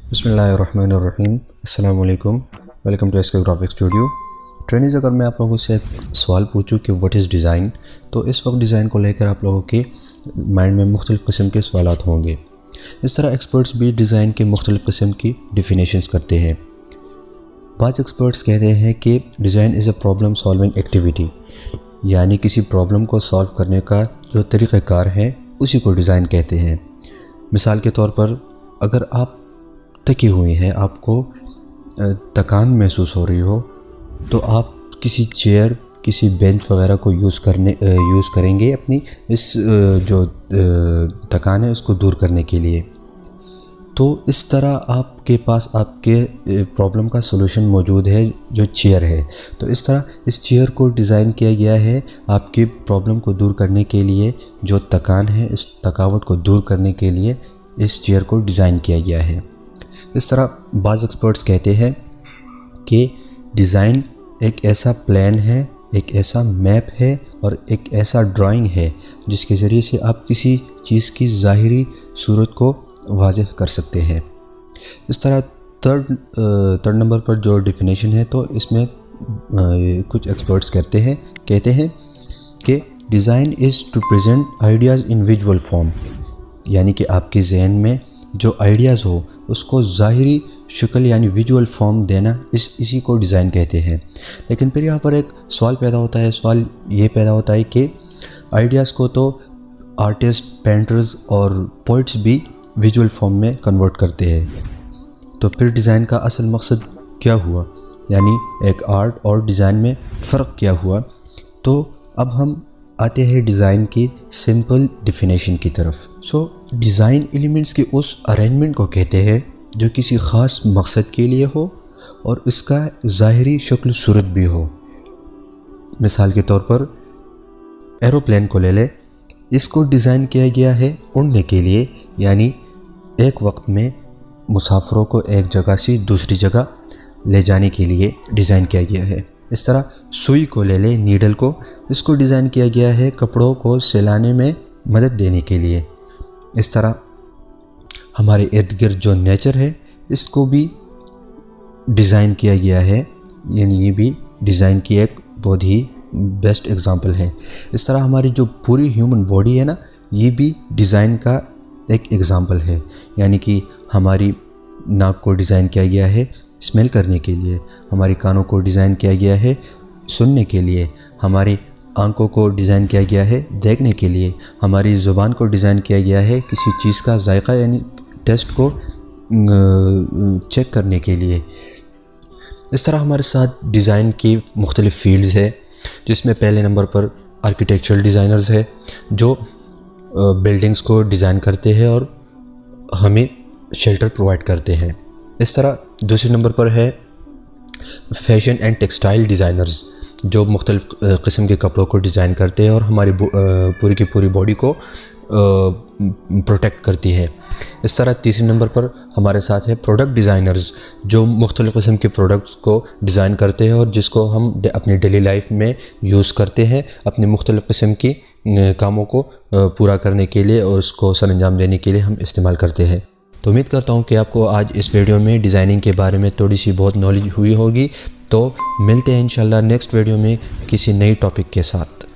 बिस्मिल्लाहिर्रहमानिर्रहीम। अस्सलाम वालेकुम। Welcome to SK graphics studio. Trainings, अगर मैं आप लोगों से एक सवाल पूछूं कि व्हाट इज़ डिज़ाइन, तो इस वक्त डिज़ाइन को लेकर आप लोगों के माइंड में मुख्तलिफ़ किस्म के सवालात होंगे। इस तरह एक्सपर्ट्स भी डिज़ाइन के मुख्तलिफ़ किस्म की डिफिनेशंस करते हैं। बाज़ एक्सपर्ट्स कहते हैं कि design is a problem solving activity, यानी किसी प्रॉब्लम को सॉल्व करने का जो तरीक़ाकार है उसी को डिज़ाइन कहते हैं। मिसाल के तौर पर, अगर आप थकी हुई हैं, आपको थकान महसूस हो रही हो, तो आप किसी चेयर, किसी बेंच वगैरह को यूज़ करेंगे अपनी इस जो थकान है उसको दूर करने के लिए। तो इस तरह आपके पास आपके प्रॉब्लम का सॉल्यूशन मौजूद है जो चेयर है। तो इस तरह इस चेयर को डिज़ाइन किया गया है आपकी प्रॉब्लम को दूर करने के लिए। जो थकान है, इस थकावट को दूर करने के लिए इस चेयर को डिज़ाइन किया गया है। इस तरह बाज़ एक्सपर्ट्स कहते हैं कि डिज़ाइन एक ऐसा प्लान है, एक ऐसा मैप है और एक ऐसा ड्राइंग है जिसके ज़रिए से आप किसी चीज़ की ज़ाहिरी सूरत को वाज़ेह कर सकते हैं। इस तरह थर्ड नंबर पर जो डेफिनेशन है, तो इसमें कुछ एक्सपर्ट्स कहते हैं कि design is to present ideas in visual form, यानी कि आपके जहन में जो आइडियाज़ हो उसको ज़ाहिरी शक्ल यानी विजुअल फॉर्म देना, इसी को डिज़ाइन कहते हैं। लेकिन फिर यहाँ पर एक सवाल पैदा होता है। सवाल ये पैदा होता है कि आइडियाज़ को तो आर्टिस्ट, पेंटर्स और पोइट्स भी विजुअल फॉर्म में कन्वर्ट करते हैं, तो फिर डिज़ाइन का असल मकसद क्या हुआ, यानी एक आर्ट और डिज़ाइन में फ़र्क क्या हुआ। तो अब हम आते हैं डिज़ाइन की सिंपल डिफिनेशन की तरफ। डिज़ाइन एलिमेंट्स के उस अरेंजमेंट को कहते हैं जो किसी ख़ास मकसद के लिए हो और इसका ज़ाहिरी शक्ल सूरत भी हो। मिसाल के तौर पर एरोप्लेन को ले लें। इसको डिज़ाइन किया गया है उड़ने के लिए, यानी एक वक्त में मुसाफिरों को एक जगह से दूसरी जगह ले जाने के लिए डिज़ाइन किया गया है। इस तरह सुई को ले लें, नीडल को, इसको डिज़ाइन किया गया है कपड़ों को सिलाने में मदद देने के लिए। इस तरह हमारे इर्द गिर्द जो नेचर है इसको भी डिज़ाइन किया गया है, यानी ये भी डिज़ाइन की एक बहुत ही बेस्ट एग्ज़ाम्पल है। इस तरह हमारी जो पूरी ह्यूमन बॉडी है ना, ये भी डिज़ाइन का एक एग्ज़ाम्पल है, यानी कि हमारी नाक को डिज़ाइन किया गया है स्मेल करने के लिए, हमारी कानों को डिज़ाइन किया गया है सुनने के लिए, हमारी आंखों को डिज़ाइन किया गया है देखने के लिए, हमारी ज़ुबान को डिज़ाइन किया गया है किसी चीज़ का जायका यानी टेस्ट को चेक करने के लिए। इस तरह हमारे साथ डिज़ाइन की मुख्तलिफ़ फील्ड्स है, जिसमें पहले नंबर पर आर्किटेक्चरल डिज़ाइनर्स है जो बिल्डिंग्स को डिज़ाइन करते हैं और हमें शेल्टर प्रोवाइड करते हैं। इस तरह दूसरे नंबर पर है फैशन एंड टेक्सटाइल डिज़ाइनर्स जो मुख्तलिफ़ किस्म के कपड़ों को डिज़ाइन करते हैं और हमारी पूरी की पूरी बॉडी को प्रोटेक्ट करती है। इस तरह तीसरे नंबर पर हमारे साथ है प्रोडक्ट डिज़ाइनर्स जो मुख्तलिफ़ किस्म के प्रोडक्ट्स को डिज़ाइन करते हैं और जिसको हम अपनी डेली लाइफ में यूज़ करते हैं अपने मुख्तलिफ़ किस्म की कामों को पूरा करने के लिए और उसको सर अंजाम देने के लिए हम इस्तेमाल करते हैं। तो उम्मीद करता हूँ कि आपको आज इस वीडियो में डिज़ाइनिंग के बारे में थोड़ी सी बहुत नॉलेज हुई होगी। तो मिलते हैं इंशाल्लाह नेक्स्ट वीडियो में किसी नई टॉपिक के साथ।